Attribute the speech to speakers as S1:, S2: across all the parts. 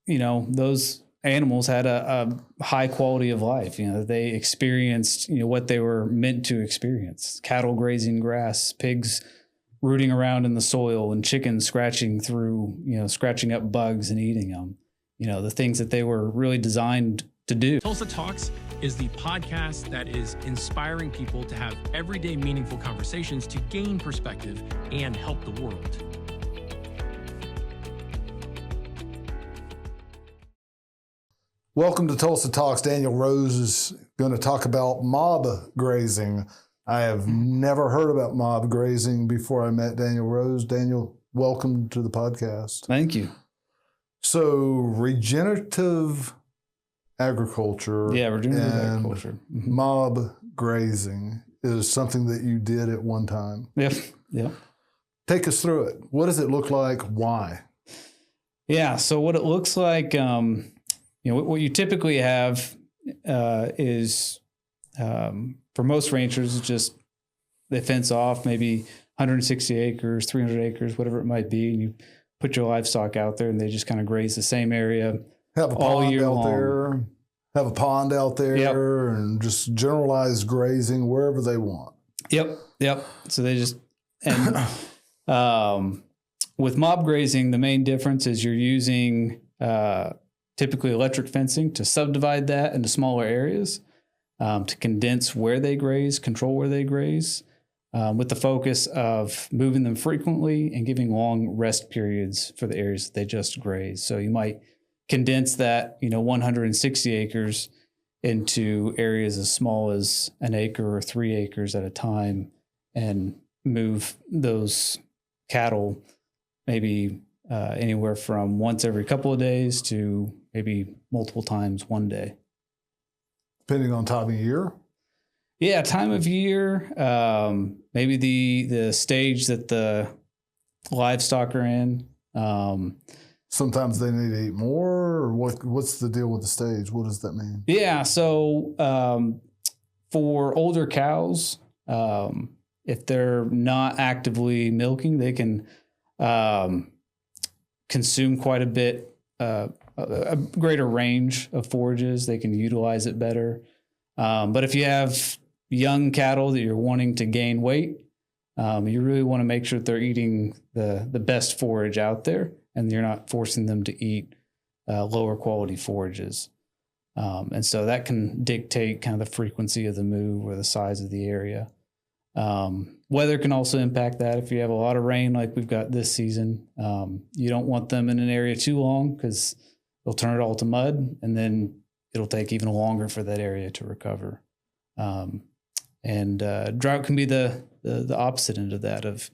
S1: those animals had a high quality of life. They experienced, what they were meant to experience. Cattle grazing grass, pigs rooting around in the soil, and chickens scratching up bugs and eating them. The things that they were really designed to do.
S2: Tulsa Talks is the podcast that is inspiring people to have everyday meaningful conversations to gain perspective and help the world.
S3: Welcome to Tulsa Talks. Daniel Rose is going to talk about mob grazing. I have never heard about mob grazing before I met Daniel Rose. Daniel, welcome to the podcast.
S1: Thank you.
S3: So, regenerative agriculture,
S1: agriculture. Mm-hmm.
S3: Mob grazing is something that you did at one time.
S1: Yep.
S3: Take us through it. What does it look like? Why?
S1: Yeah. So what it looks like, what you typically have is for most ranchers, it's just they fence off maybe 160 acres, 300 acres, whatever it might be, and you put your livestock out there, and they just kind of graze the same area.
S3: Have a pond out there, and just generalized grazing wherever they want.
S1: Yep. So they just with mob grazing, the main difference is you're using typically electric fencing to subdivide that into smaller areas, to condense where they graze, control where they graze, with the focus of moving them frequently and giving long rest periods for the areas that they just graze. So you might condense that, 160 acres into areas as small as an acre or 3 acres at a time, and move those cattle maybe anywhere from once every couple of days to maybe multiple times one day.
S3: Depending on time of year?
S1: Yeah, time of year, maybe the stage that the livestock are in.
S3: Sometimes they need to eat more, or what's the deal with the stage? What does that mean?
S1: Yeah, so for older cows, if they're not actively milking, they can consume quite a bit, a greater range of forages. They can utilize it better. But if you have young cattle that you're wanting to gain weight, you really want to make sure that they're eating the best forage out there, and you're not forcing them to eat lower quality forages. And so that can dictate kind of the frequency of the move or the size of the area. Weather can also impact that. If you have a lot of rain like we've got this season, you don't want them in an area too long, because they'll turn it all to mud, and then it'll take even longer for that area to recover. And drought can be the opposite end of that. Of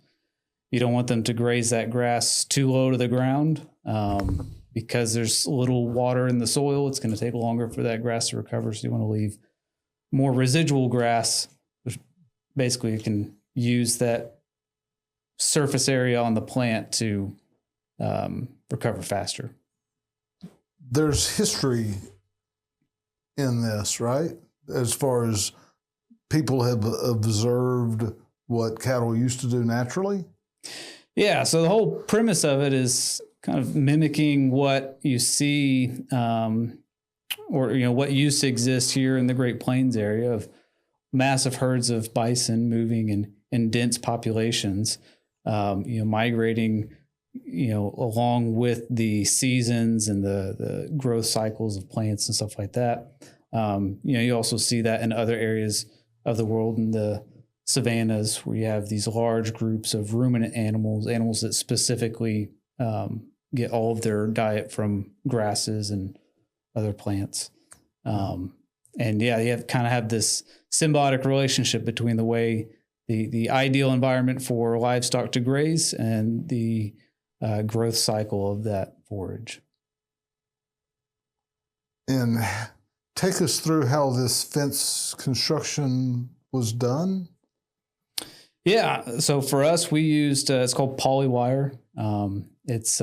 S1: you don't want them to graze that grass too low to the ground, because there's little water in the soil. It's going to take longer for that grass to recover. So you want to leave more residual grass, which basically can use that surface area on the plant to recover faster.
S3: There's history in this, right? As far as people have observed what cattle used to do naturally?
S1: Yeah, so the whole premise of it is kind of mimicking what you see, or what used to exist here in the Great Plains area, of massive herds of bison moving in dense populations, migrating, along with the seasons and the growth cycles of plants and stuff like that. You also see that in other areas of the world, in the savannas, where you have these large groups of ruminant animals that specifically get all of their diet from grasses and other plants. And yeah, you kind of have this symbiotic relationship between the way the ideal environment for livestock to graze and the growth cycle of that forage.
S3: And take us through how this fence construction was done.
S1: Yeah, so for us, we used it's called polywire. It's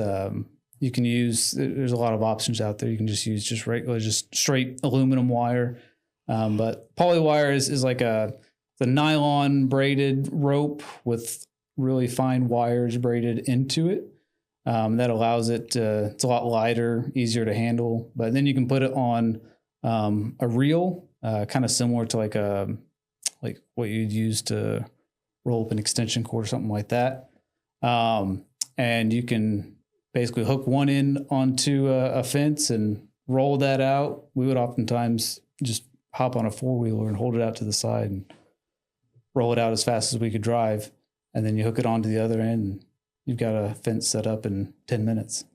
S1: you can use. There's a lot of options out there. You can just use just straight aluminum wire, but polywire is like the nylon braided rope with really fine wires braided into it. That allows it to, it's a lot lighter, easier to handle. But then you can put it on a reel, kind of similar to like what you'd use to roll up an extension cord or something like that. And you can basically hook one end onto a fence and roll that out. We would oftentimes just hop on a four-wheeler and hold it out to the side and roll it out as fast as we could drive. And then you hook it onto the other end and you've got a fence set up in 10 minutes.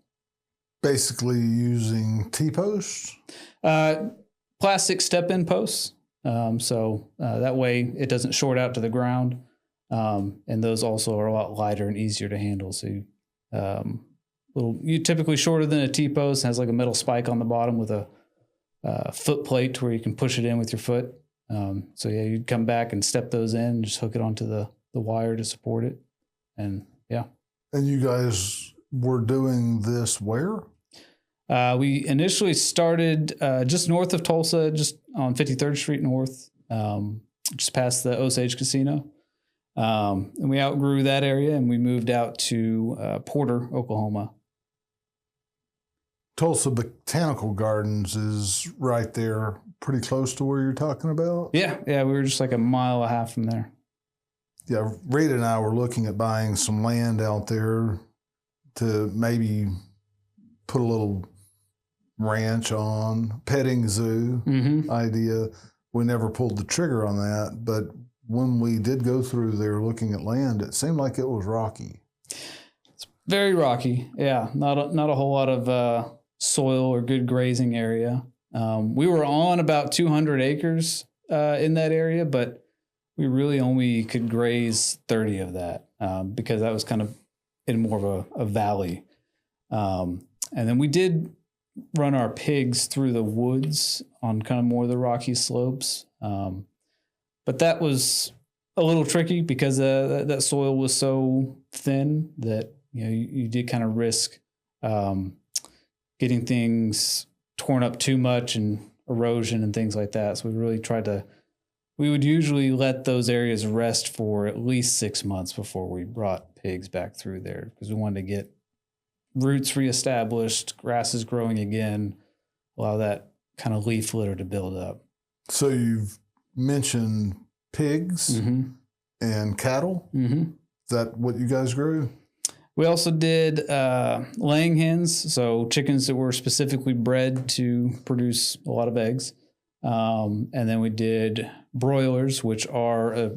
S3: Basically using T-posts?
S1: Plastic step-in posts. So that way it doesn't short out to the ground. And those also are a lot lighter and easier to handle. So you typically shorter than a T-post, has like a metal spike on the bottom with a foot plate where you can push it in with your foot. So yeah, you'd come back and step those in, just hook it onto the wire to support it. And yeah.
S3: And you guys were doing this where?
S1: We initially started just north of Tulsa, just on 53rd Street North, just past the Osage Casino. And we outgrew that area and we moved out to Porter, Oklahoma.
S3: Tulsa Botanical Gardens is right there, pretty close to where you're talking about?
S1: Yeah, we were just like a mile and a half from there.
S3: Yeah, Rita and I were looking at buying some land out there to maybe put a little ranch on, petting zoo idea. We never pulled the trigger on that, but when we did go through there looking at land, it seemed like it was rocky.
S1: It's very rocky. Yeah, not a whole lot of soil or good grazing area. We were on about 200 acres in that area, but we really only could graze 30 of that because that was kind of in more of a valley. And then we did run our pigs through the woods on kind of more of the rocky slopes. But that was a little tricky because that soil was so thin that you did kind of risk getting things torn up too much and erosion and things like that. So we really tried to. We would usually let those areas rest for at least 6 months before we brought pigs back through there because we wanted to get roots reestablished, grasses growing again, allow that kind of leaf litter to build up.
S3: So you've mentioned pigs and cattle. Is that what you guys grew?
S1: We also did laying hens, so chickens that were specifically bred to produce a lot of eggs. And then we did broilers, which are a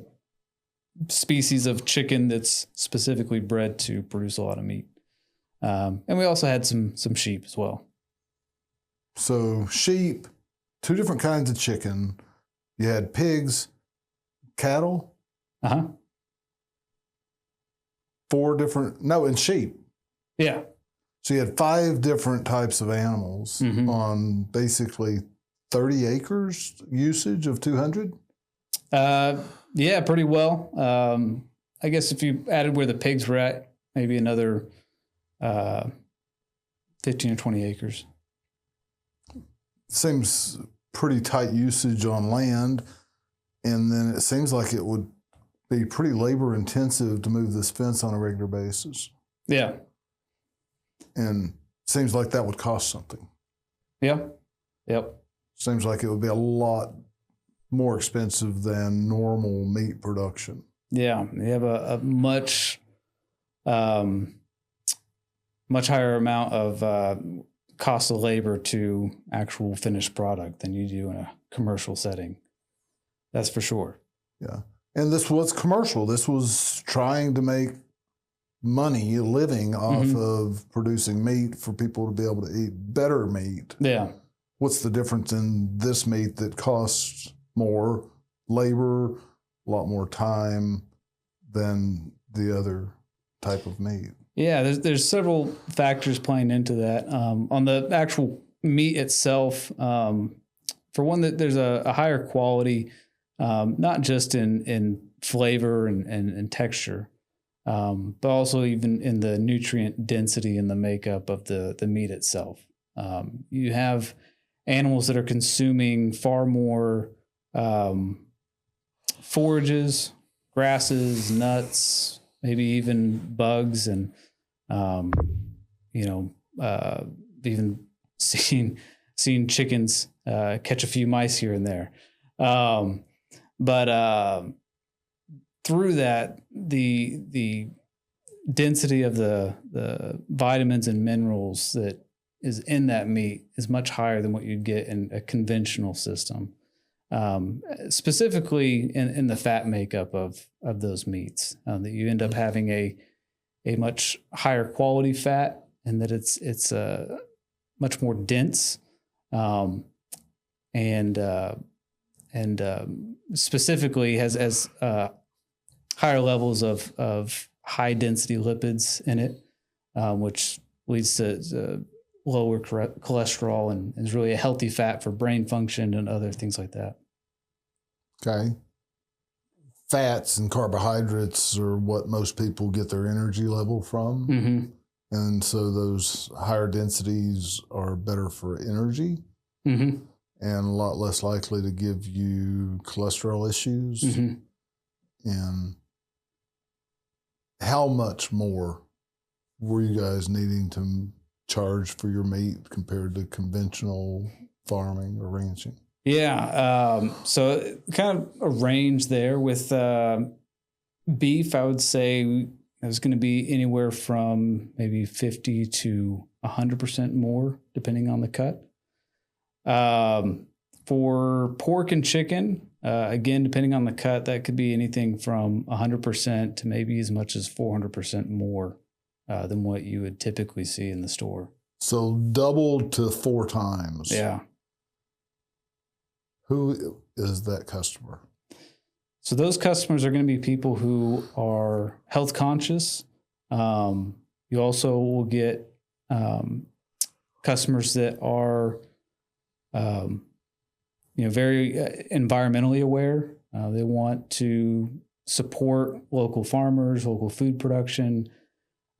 S1: species of chicken that's specifically bred to produce a lot of meat. And we also had some sheep as well.
S3: So sheep, 2 different kinds of chicken. You had pigs, cattle. 4 different, and sheep.
S1: Yeah. So
S3: you had 5 different types of animals on basically 30 acres usage of 200?
S1: Yeah, pretty well. I guess if you added where the pigs were at, maybe another 15 or 20 acres.
S3: Seems pretty tight usage on land, and then it seems like it would be pretty labor intensive to move this fence on a regular basis.
S1: Yeah.
S3: And seems like that would cost something.
S1: Yeah. Yep.
S3: Seems like it would be a lot more expensive than normal meat production.
S1: Yeah, you have a much higher amount of cost of labor to actual finished product than you do in a commercial setting. That's for sure.
S3: Yeah, and this was commercial. This was trying to make money, a living off of producing meat for people to be able to eat better meat.
S1: Yeah.
S3: What's the difference in this meat that costs more labor, a lot more time than the other type of meat?
S1: Yeah, there's several factors playing into that. On the actual meat itself, for one, that there's a higher quality, not just in flavor and texture, but also even in the nutrient density and the makeup of the meat itself. You have animals that are consuming far more forages, grasses, nuts, maybe even bugs, and even seen chickens catch a few mice here and there. But through that, the density of the vitamins and minerals that is in that meat is much higher than what you'd get in a conventional system. Specifically in the fat makeup of those meats, that you end up having a much higher quality fat, and that it's much more dense, and specifically has higher levels of high density lipids in it, which leads to lower cholesterol and is really a healthy fat for brain function and other things like that.
S3: Okay. Fats and carbohydrates are what most people get their energy level from.
S1: Mm-hmm.
S3: And so those higher densities are better for energy,
S1: mm-hmm.
S3: and a lot less likely to give you cholesterol issues.
S1: Mm-hmm.
S3: And how much more were you guys needing to charge for your meat compared to conventional farming or ranching?
S1: Yeah. So kind of a range there with beef. I would say it's going to be anywhere from maybe 50 to 100% more, depending on the cut. For pork and chicken, again, depending on the cut, that could be anything from 100% to maybe as much as 400% more than what you would typically see in the store.
S3: So double to 4 times.
S1: Yeah.
S3: Who is that customer?
S1: So those customers are going to be people who are health conscious. You also will get customers that are, very environmentally aware. They want to support local farmers, local food production,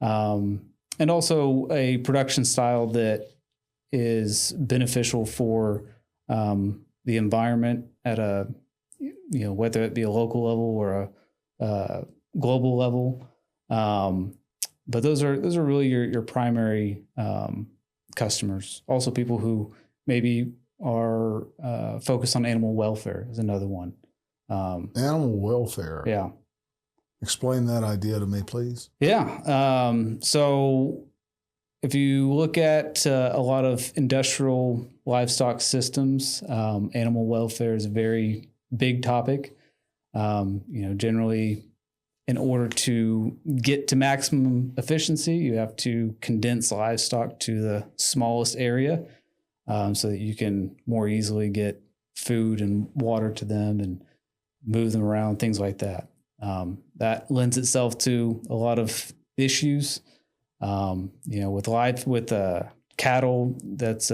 S1: and also a production style that is beneficial for the environment at a, whether it be a local level or a global level. But those are really your primary customers. Also, people who maybe are focused on animal welfare is another one.
S3: Animal welfare.
S1: Yeah.
S3: Explain that idea to me, please.
S1: Yeah. So if you look at a lot of industrial livestock systems, animal welfare is a very big topic. Generally, in order to get to maximum efficiency, you have to condense livestock to the smallest area, so that you can more easily get food and water to them and move them around, things like that. That lends itself to a lot of issues. With cattle, that's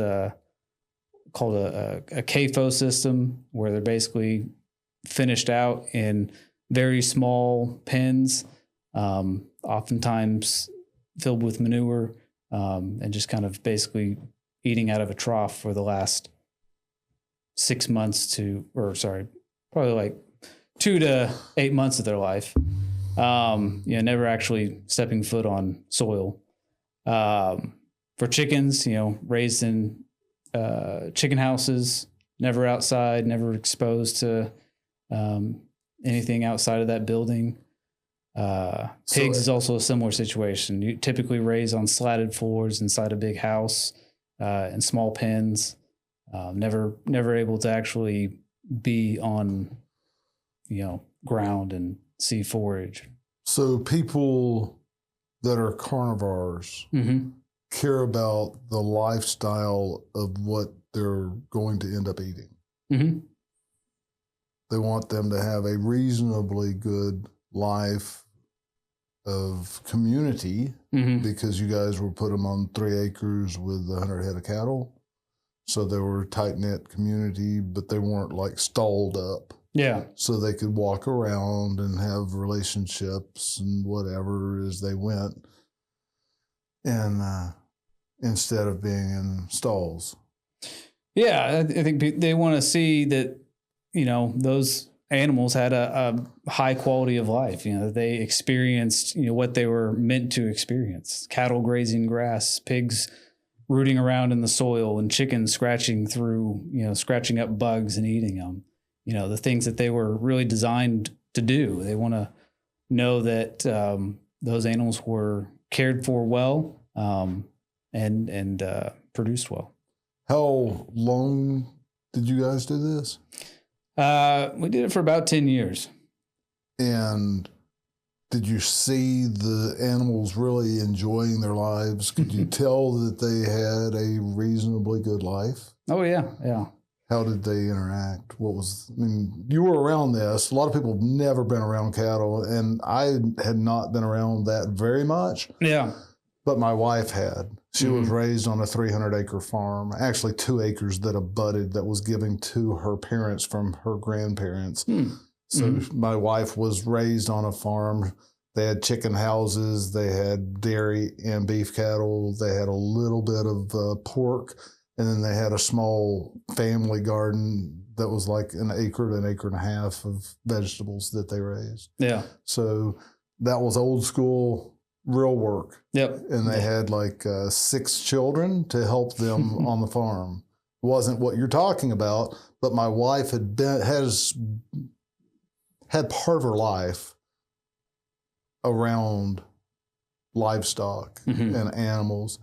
S1: called a CAFO system, where they're basically finished out in very small pens, oftentimes filled with manure, and just kind of basically eating out of a trough for the last 6 months probably like 2 to 8 months of their life. Never actually stepping foot on soil. For chickens, raised in chicken houses, never outside, never exposed to anything outside of that building. Pigs is also a similar situation. You typically raise on slatted floors inside a big house, in small pens, never able to actually be on, ground and see forage.
S3: So people that are carnivores
S1: Mm-hmm.
S3: care about the lifestyle of what they're going to end up eating.
S1: Mm-hmm.
S3: They want them to have a reasonably good life of community,
S1: Mm-hmm.
S3: because you guys will put them on 3 acres with 100 head of cattle. So they were a tight-knit community, but they weren't like stalled up.
S1: Yeah.
S3: So they could walk around and have relationships and whatever as they went, and instead of being in stalls.
S1: Yeah, I think they want to see that, those animals had a high quality of life. They experienced, what they were meant to experience. Cattle grazing grass, pigs rooting around in the soil, and chickens scratching up bugs and eating them. The things that they were really designed to do. They want to know that those animals were cared for well, and produced well.
S3: How long did you guys do this?
S1: We did it for about 10 years.
S3: And did you see the animals really enjoying their lives? Could you tell that they had a reasonably good life?
S1: Oh, yeah. Yeah.
S3: How did they interact? You were around this. A lot of people have never been around cattle, and I had not been around that very much.
S1: Yeah.
S3: But my wife had. She was raised on a 300-acre farm, actually 2 acres that abutted that was given to her parents from her grandparents. So my wife was raised on a farm. They had chicken houses. They had dairy and beef cattle. They had a little bit of pork. And then they had a small family garden that was like an acre to an acre and a half of vegetables that they raised.
S1: Yeah.
S3: So that was old school, real work.
S1: Yep.
S3: And they had like 6 children to help them on the farm. It wasn't what you're talking about, but my wife had part of her life around livestock and animals.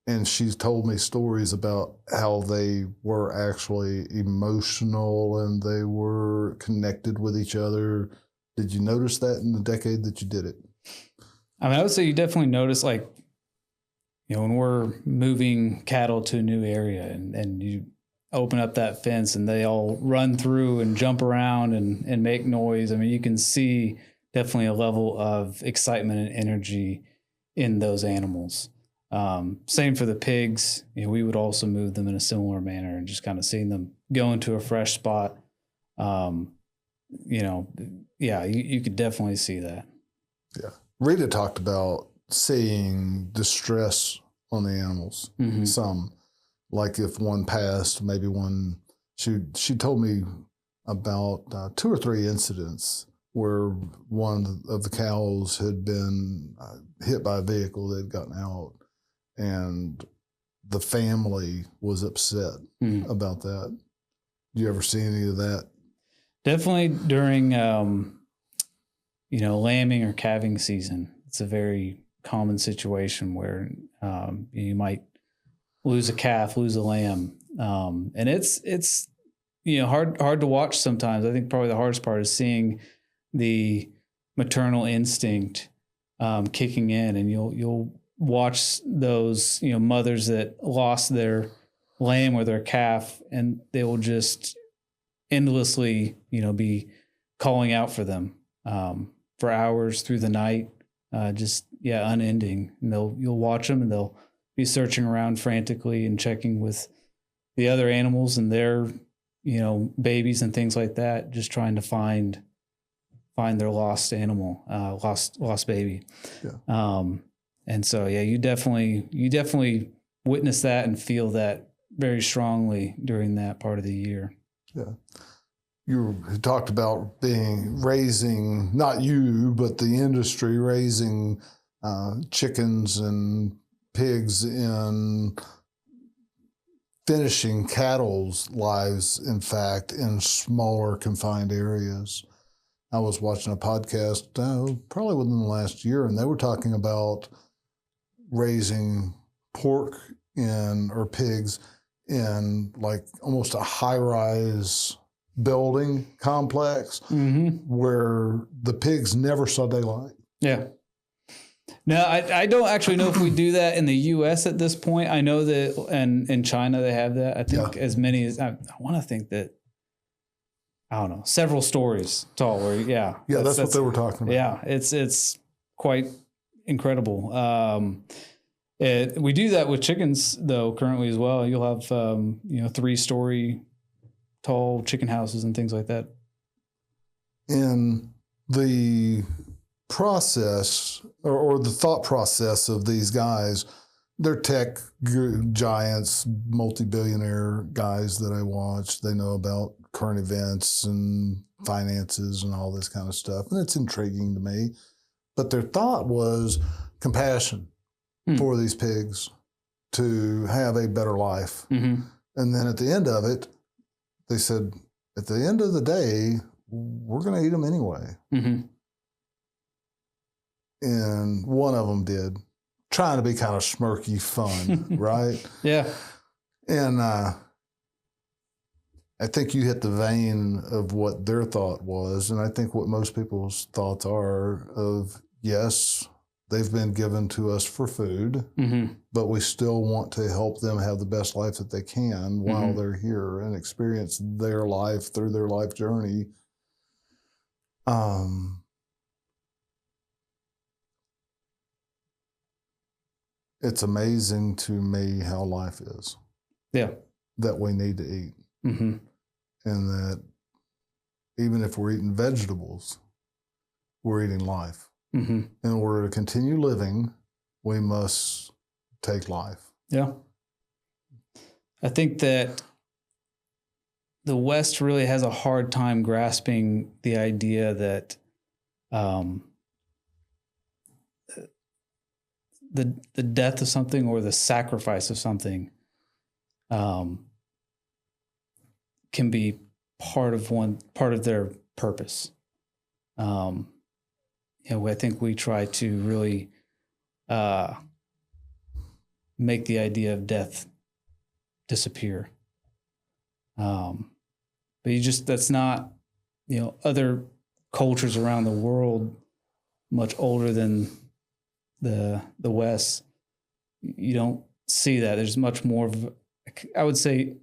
S3: And she's told me stories about how they were actually emotional and they were connected with each other. Did you notice that in the decade that you did it?
S1: I would say you definitely notice, when we're moving cattle to a new area and you open up that fence and they all run through and jump around and make noise. You can see definitely a level of excitement and energy in those animals. Same for the pigs. We would also move them in a similar manner, and just kind of seeing them go into a fresh spot. You could definitely see that.
S3: Yeah. Rita talked about seeing distress on the animals. Some, like if one passed, maybe one, she told me about 2 or 3 incidents where one of the cows had been hit by a vehicle that had gotten out. And the family was upset about that. Do you ever see any of that?
S1: Definitely during, lambing or calving season. It's a very common situation where you might lose a calf, lose a lamb, and it's hard to watch sometimes. I think probably the hardest part is seeing the maternal instinct kicking in, and you'll watch those mothers that lost their lamb or their calf, and they will just endlessly be calling out for them for hours through the night, unending. And you'll watch them and they'll be searching around frantically and checking with the other animals and their babies and things like that, just trying to find their lost animal, lost baby. Yeah. And so, you definitely witness that and feel that very strongly during that part of the year.
S3: Yeah. You talked about raising, not you, but the industry raising chickens and pigs in finishing cattle's lives, in fact, in smaller confined areas. I was watching a podcast probably within the last year, and they were talking about raising pork or pigs in like almost a high-rise building complex where the pigs never saw daylight. Yeah.
S1: No, I don't actually know if we do that in the U.S. at this point. I know that in China they have that. I think as many as I want to think that, I don't know, several stories tall. Or
S3: that's what they were talking about.
S1: Yeah, it's quite incredible. We do that with chickens though currently as well. You'll have 3-story tall chicken houses and things like that.
S3: In the process or the thought process of these guys, they're tech giants, multi-billionaire guys that I watch. They know about current events and finances and all this kind of stuff. And it's intriguing to me. But their thought was compassion for these pigs to have a better life. And then at the end of it, they said, at the end of the day, we're going to eat them anyway. And one of them did, trying to be kind of smirky fun, right?
S1: Yeah.
S3: And I think you hit the vein of what their thought was. And I think what most people's thoughts are of, yes, they've been given to us for food, but we still want to help them have the best life that they can while they're here and experience their life through their life journey. It's amazing to me how life is.
S1: Yeah. That
S3: we need to eat. And that even if we're eating vegetables, we're eating life. In order to continue living, we must take life.
S1: Yeah. I think that the West really has a hard time grasping the idea that the death of something or the sacrifice of something can be part of their purpose. I think we try to really make the idea of death disappear. But that's not, other cultures around the world much older than the West. You don't see that. There's much more of, I would say,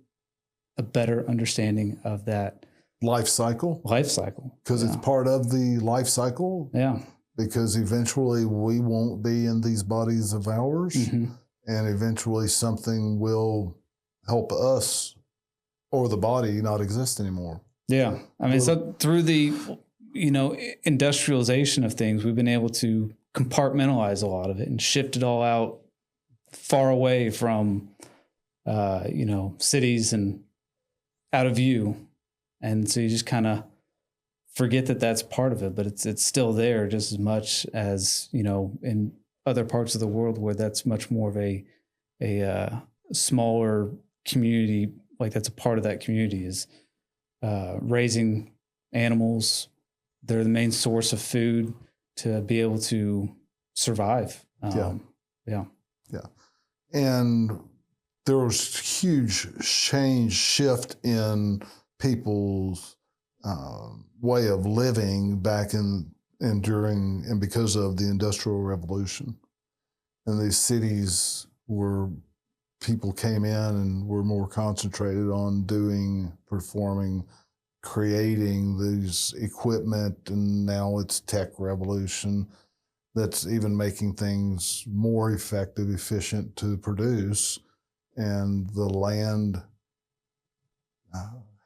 S1: a better understanding of that
S3: life cycle. Because it's part of the life cycle.
S1: Yeah.
S3: Because eventually we won't be in these bodies of ours, and eventually something will help us or the body not exist anymore.
S1: Yeah. I mean, so through the, industrialization of things, we've been able to compartmentalize a lot of it and shift it all out far away from, cities and out of view. And so you just kind of forget that that's part of it, but it's still there just as much as, in other parts of the world where that's much more of a smaller community, like that's a part of that community is raising animals. They're the main source of food to be able to survive. Yeah.
S3: And there was huge shift in people's way of living back in and during and because of the Industrial Revolution. And these cities where people came in and were more concentrated on performing, creating these equipment, and now it's tech revolution that's even making things more effective, efficient to produce. And the land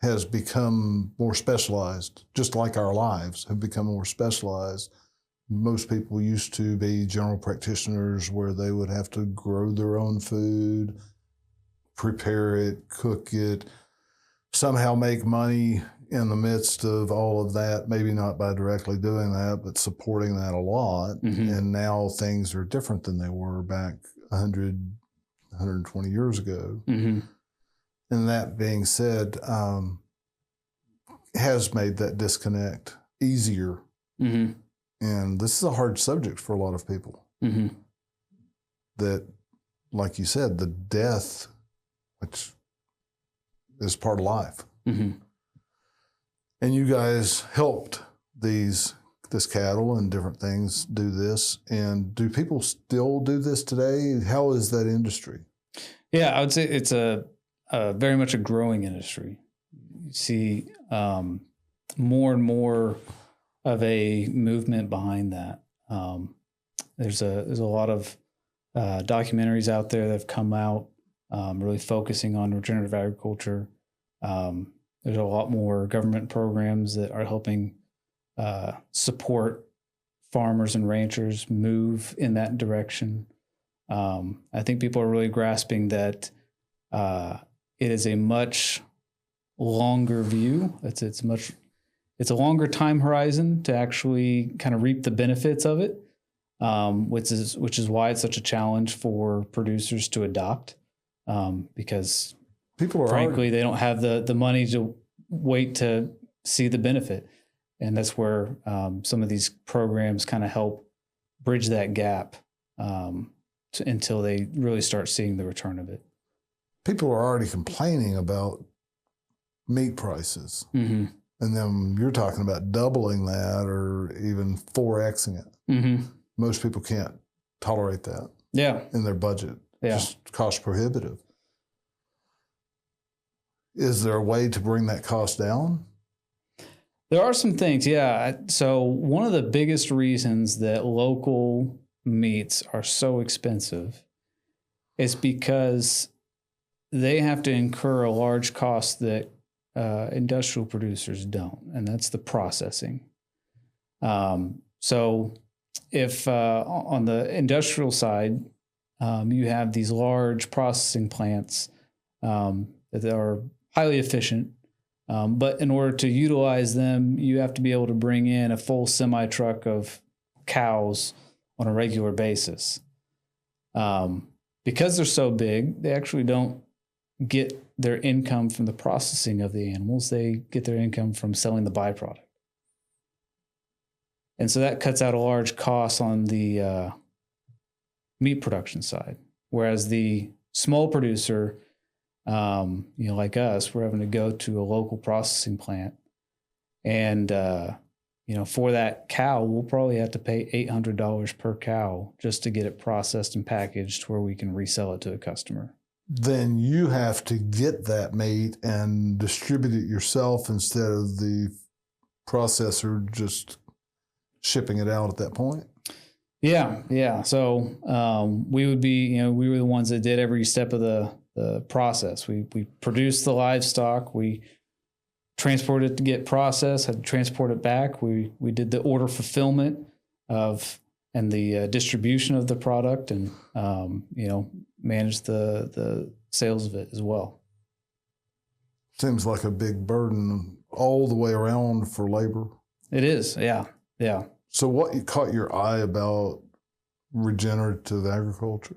S3: has become more specialized, just like our lives have become more specialized. Most people used to be general practitioners where they would have to grow their own food, prepare it, cook it, somehow make money in the midst of all of that, maybe not by directly doing that, but supporting that a lot. And now things are different than they were back 100, 120 years ago. And that being said, has made that disconnect easier. And this is a hard subject for a lot of people. That, like you said, the death, which is part of life. And you guys helped this cattle and different things do this. And do people still do this today? How is that industry?
S1: Yeah, I would say it's a very much a growing industry. You see more and more of a movement behind that. There's a lot of documentaries out there that have come out really focusing on regenerative agriculture. There's a lot more government programs that are helping support farmers and ranchers move in that direction. I think people are really grasping that it is a much longer view. It's a longer time horizon to actually kind of reap the benefits of it, which is why it's such a challenge for producers to adopt, because
S3: People are
S1: frankly they don't have the money to wait to see the benefit, and that's where some of these programs kind of help bridge that gap until they really start seeing the return of it.
S3: People are already complaining about meat prices.
S1: Mm-hmm.
S3: And then you're talking about doubling that or even 4Xing it.
S1: Mm-hmm.
S3: Most people can't tolerate that
S1: Yeah.
S3: in their budget.
S1: Yeah.
S3: Just cost prohibitive. Is there a way to bring that cost down?
S1: There are some things, yeah. So one of the biggest reasons that local meats are so expensive is because they have to incur a large cost that industrial producers don't, and that's the processing. So if on the industrial side, you have these large processing plants that are highly efficient, but in order to utilize them, you have to be able to bring in a full semi-truck of cows on a regular basis. Because they're so big, they actually don't get their income from the processing of the animals. They get their income from selling the byproduct. And so that cuts out a large cost on the meat production side. Whereas the small producer, like us, we're having to go to a local processing plant. And, for that cow, we'll probably have to pay $800 per cow just to get it processed and packaged where we can resell it to a customer.
S3: Then you have to get that meat and distribute it yourself instead of the processor just shipping it out at that point?
S1: Yeah. So we would be, we were the ones that did every step of the process. We produced the livestock, we transported it to get processed, had to transport it back. We did the order fulfillment and the distribution of the product, and managed the sales of it as well.
S3: Seems like a big burden all the way around for labor.
S1: It is, yeah.
S3: So what caught your eye about regenerative agriculture?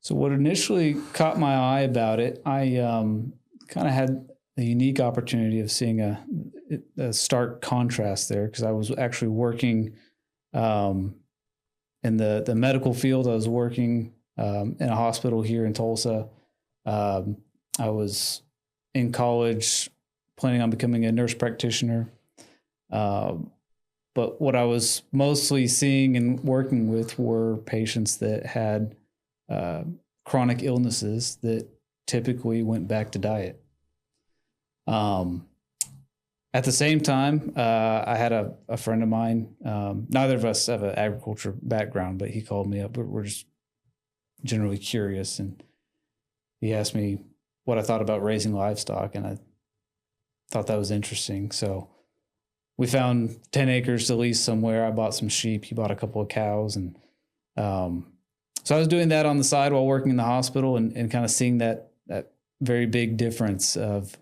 S1: So what initially caught my eye about it, I kind of had a unique opportunity of seeing a stark contrast there, because I was actually working in the medical field. I was working in a hospital here in Tulsa. I was in college planning on becoming a nurse practitioner. But what I was mostly seeing and working with were patients that had chronic illnesses that typically went back to diet. At the same time, I had a friend of mine. Neither of us have an agriculture background, but he called me up. We're just generally curious, and he asked me what I thought about raising livestock, and I thought that was interesting. So we found 10 acres to lease somewhere. I bought some sheep. He bought a couple of cows, and so I was doing that on the side while working in the hospital, and kind of seeing that very big difference of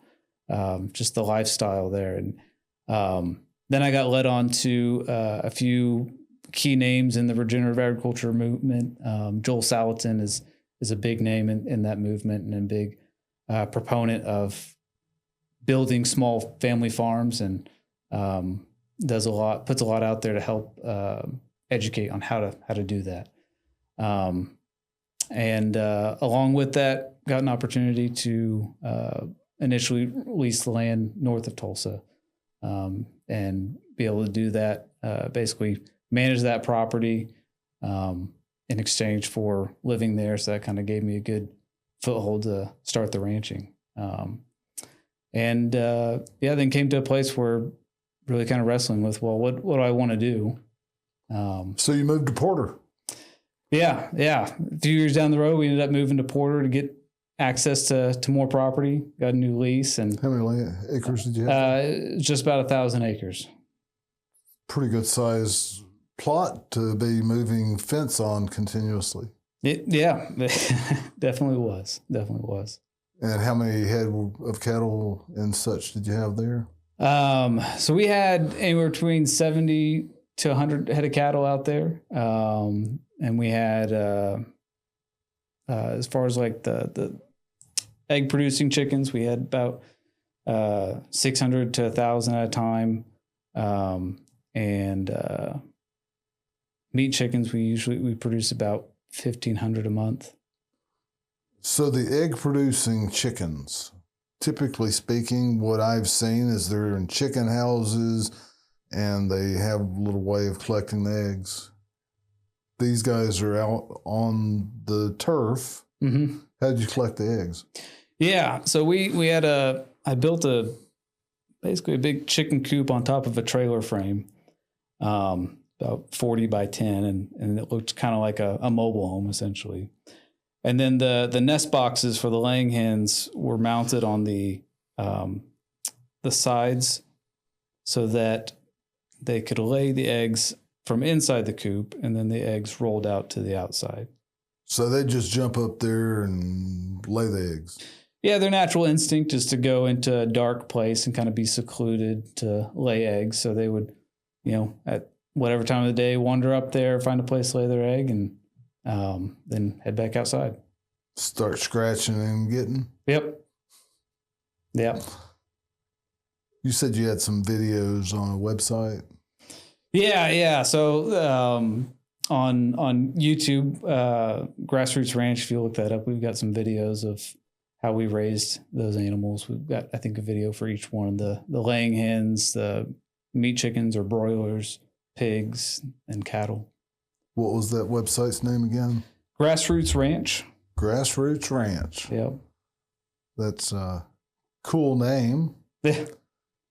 S1: just the lifestyle there. And then I got led on to a few key names in the regenerative agriculture movement. Joel Salatin is a big name in that movement, and a big proponent of building small family farms, and puts a lot out there to help educate on how to do that. And along with that, got an opportunity to initially lease the land north of Tulsa, and be able to do that, basically manage that property in exchange for living there. So that kind of gave me a good foothold to start the ranching. Then came to a place where really kind of wrestling with, well, what do I want to do?
S3: So you moved to Porter.
S1: Yeah. A few years down the road, we ended up moving to Porter to get access to more property, got a new lease. And
S3: how many acres did you have?
S1: Just about 1,000 acres.
S3: Pretty good size plot to be moving fence on continuously.
S1: Yeah, definitely was.
S3: And how many head of cattle and such did you have there?
S1: So we had anywhere between 70 to 100 head of cattle out there. And we had, as far as like the egg producing chickens, we had about 600 to 1,000 at a time. And meat chickens, we produce about 1,500 a month.
S3: So the egg producing chickens, typically speaking, what I've seen is they're in chicken houses and they have a little way of collecting the eggs. These guys are out on the turf.
S1: Mm-hmm.
S3: How did you collect the eggs?
S1: Yeah. So I built basically a big chicken coop on top of a trailer frame, about 40 by 10. And it looked kind of like a mobile home essentially. And then the nest boxes for the laying hens were mounted on the sides so that they could lay the eggs from inside the coop, and then the eggs rolled out to the outside.
S3: So they just jump up there and lay the eggs?
S1: Yeah, their natural instinct is to go into a dark place and kind of be secluded to lay eggs. So they would, at whatever time of the day, wander up there, find a place to lay their egg, and then head back outside.
S3: Start scratching and getting?
S1: Yep.
S3: You said you had some videos on a website?
S1: Yeah. So on YouTube, Grassroots Ranch, if you look that up, we've got some videos of how we raised those animals. We've got, I think, a video for each one, the laying hens, the meat chickens or broilers, pigs, and cattle.
S3: What was that website's name again?
S1: Grassroots Ranch.
S3: Grassroots Ranch.
S1: Yep.
S3: That's a cool name.
S1: Yeah.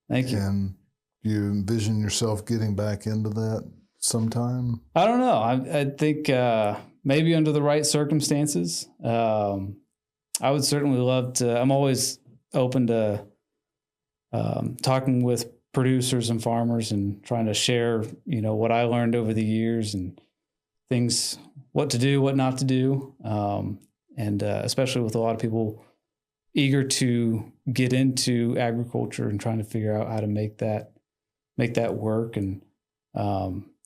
S1: Thank you.
S3: And you envision yourself getting back into that sometime?
S1: I don't know. I think maybe under the right circumstances. I would certainly love to. I'm always open to talking with producers and farmers and trying to share, what I learned over the years and things, what to do, what not to do. And especially with a lot of people eager to get into agriculture and trying to figure out how to make that work. And,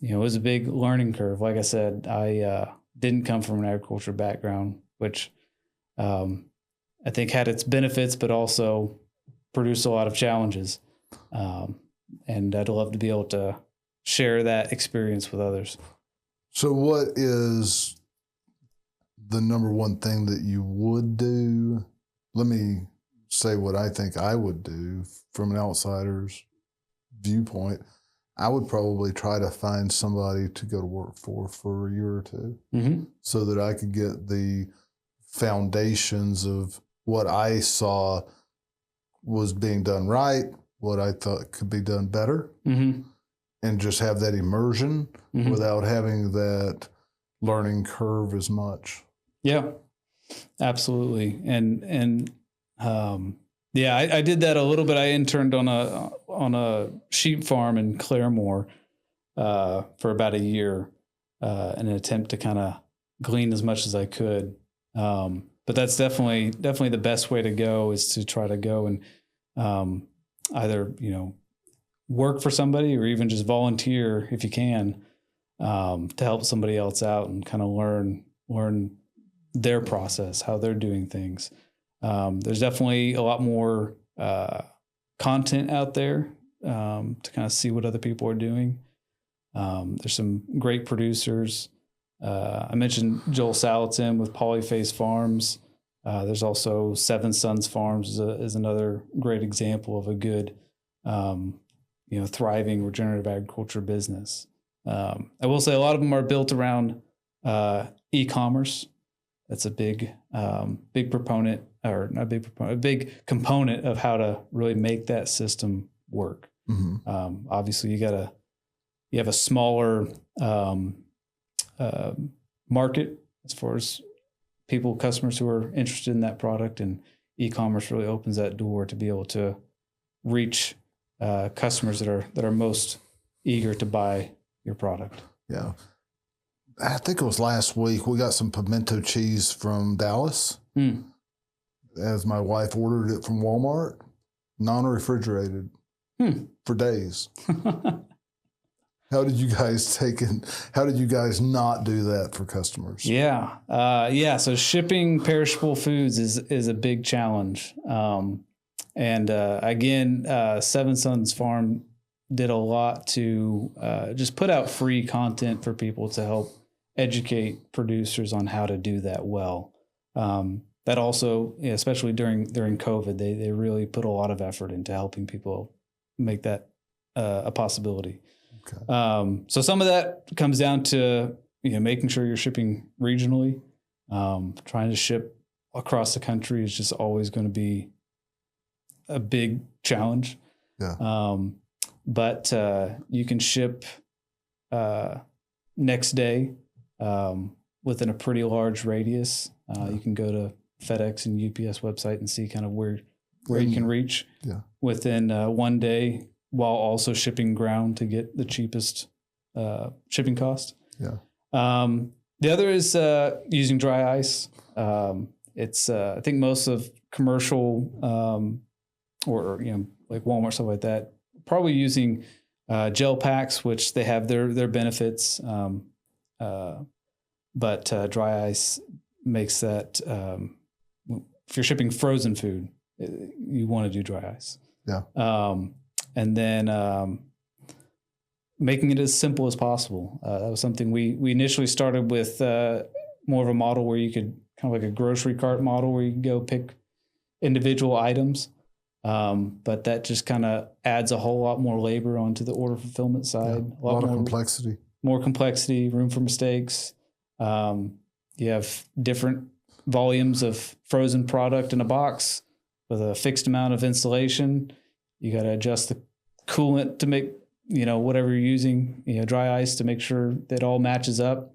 S1: it was a big learning curve. Like I said, I didn't come from an agriculture background, which I think had its benefits, but also produced a lot of challenges. And I'd love to be able to share that experience with others.
S3: So what is the number one thing that you would do? Let me say what I think I would do from an outsider's viewpoint. I would probably try to find somebody to go to work for a year or two, mm-hmm. so that I could get the foundations of what I saw was being done right, what I thought could be done better, mm-hmm. and just have that immersion, mm-hmm. without having that learning curve as much. Yeah, absolutely. And I did that a little bit. I interned on a sheep farm in Claremore for about a year in an attempt to kind of glean as much as I could. But that's definitely the best way to go, is to try to go and either work for somebody or even just volunteer if you can, to help somebody else out and kind of learn their process, how they're doing things. There's definitely a lot more content out there to kind of see what other people are doing. There's some great producers. I mentioned Joel Salatin with Polyface Farms. There's also Seven Sons Farms is another great example of a good, thriving regenerative agriculture business. I will say a lot of them are built around e-commerce. That's a big proponent, or not a big proponent, a big component of how to really make that system work. Mm-hmm. Obviously, you have a smaller market as far as customers who are interested in that product, and e-commerce really opens that door to be able to reach customers that are most eager to buy your product. Yeah. I think it was last week we got some pimento cheese from Dallas. as my wife ordered it from Walmart, non-refrigerated for days. How did you guys how did you guys not do that for customers?
S1: Yeah. So shipping perishable foods is a big challenge. Again, Seven Sons Farm did a lot to just put out free content for people to help educate producers on how to do that well. That also, especially during COVID, they really put a lot of effort into helping people make that a possibility.
S3: Okay.
S1: So some of that comes down to making sure you're shipping regionally. Trying to ship across the country is just always going to be a big challenge.
S3: Yeah.
S1: But you can ship next day within a pretty large radius. You can go to FedEx and UPS website and see kind of where you can reach within 1 day, while also shipping ground to get the cheapest shipping cost.
S3: Yeah.
S1: The other is using dry ice. It's I think most of commercial or like Walmart, stuff like that, probably using gel packs, which they have their benefits. But dry ice makes that if you're shipping frozen food, you want to do dry ice.
S3: Yeah.
S1: And then making it as simple as possible. That was something we initially started with more of a model where you could kind of like a grocery cart model where you can go pick individual items. But that just kind of adds a whole lot more labor onto the order fulfillment side.
S3: A lot of complexity. More
S1: complexity, room for mistakes. You have different volumes of frozen product in a box with a fixed amount of insulation. You got to adjust the coolant to make, whatever you're using, dry ice to make sure that all matches up.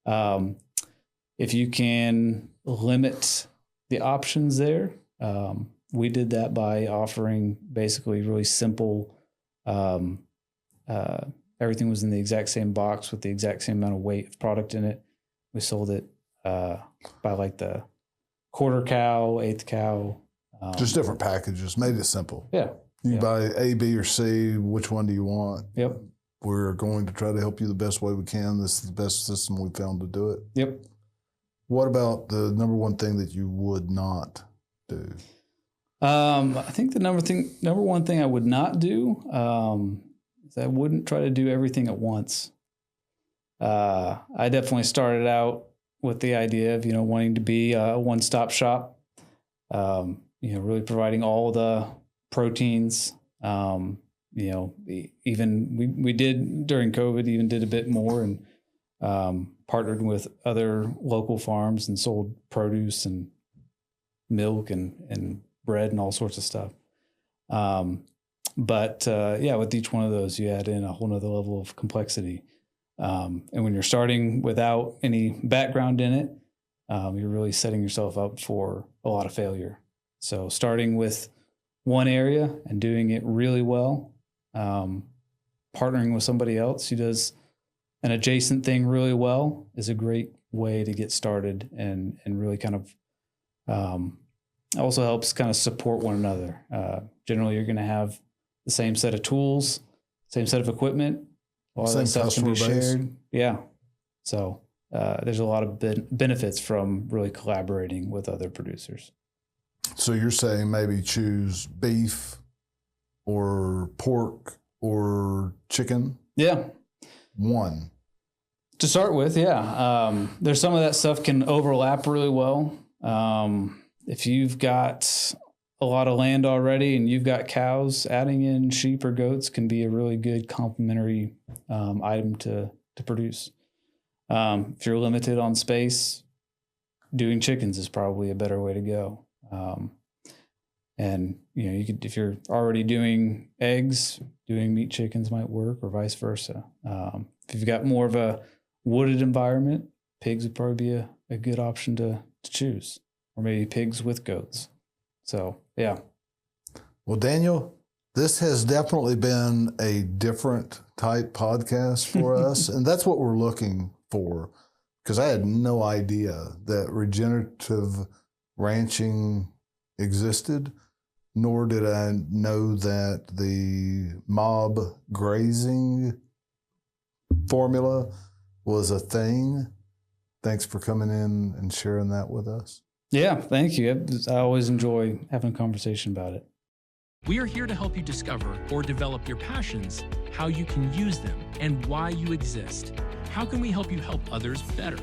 S1: If you can limit the options there, we did that by offering basically really simple, everything was in the exact same box with the exact same amount of weight of product in it. We sold it by like the quarter cow, eighth cow.
S3: Just different packages, made it simple.
S1: Yeah.
S3: You buy A, B, or C, which one do you want?
S1: Yep.
S3: We're going to try to help you the best way we can. This is the best system we found to do it.
S1: Yep.
S3: What about the number one thing that you would not do?
S1: I think the number one thing I would not do is I wouldn't try to do everything at once. I definitely started out with the idea of, wanting to be a one-stop shop, really providing all the proteins. Even we did during COVID, even did a bit more and partnered with other local farms and sold produce and milk and bread and all sorts of stuff. But with each one of those, you add in a whole nother level of complexity. And when you're starting without any background in it, you're really setting yourself up for a lot of failure. So starting with one area and doing it really well, partnering with somebody else who does an adjacent thing really well is a great way to get started and really kind of also helps kind of support one another. Generally, you're going to have the same set of tools, same set of equipment. A lot of that stuff can be shared. Yeah. So there's a lot of benefits from really collaborating with other producers.
S3: So you're saying maybe choose beef or pork or chicken?
S1: Yeah.
S3: One.
S1: To start with, yeah. There's some of that stuff can overlap really well. If you've got a lot of land already and you've got cows, adding in sheep or goats can be a really good complementary item to produce. If you're limited on space, doing chickens is probably a better way to go. And you could, if you're already doing eggs, doing meat chickens might work, or vice versa. If you've got more of a wooded environment, pigs would probably be a good option to choose, or maybe pigs with goats. So, yeah.
S3: Well, Daniel, this has definitely been a different type podcast for us. And that's what we're looking for, because I had no idea that regenerative ranching existed, nor did I know that the mob grazing formula was a thing. Thanks for coming in and sharing that with us.
S1: Yeah, thank you. I always enjoy having a conversation about it.
S2: We are here to help you discover or develop your passions, how you can use them, and why you exist. How can we help you help others better?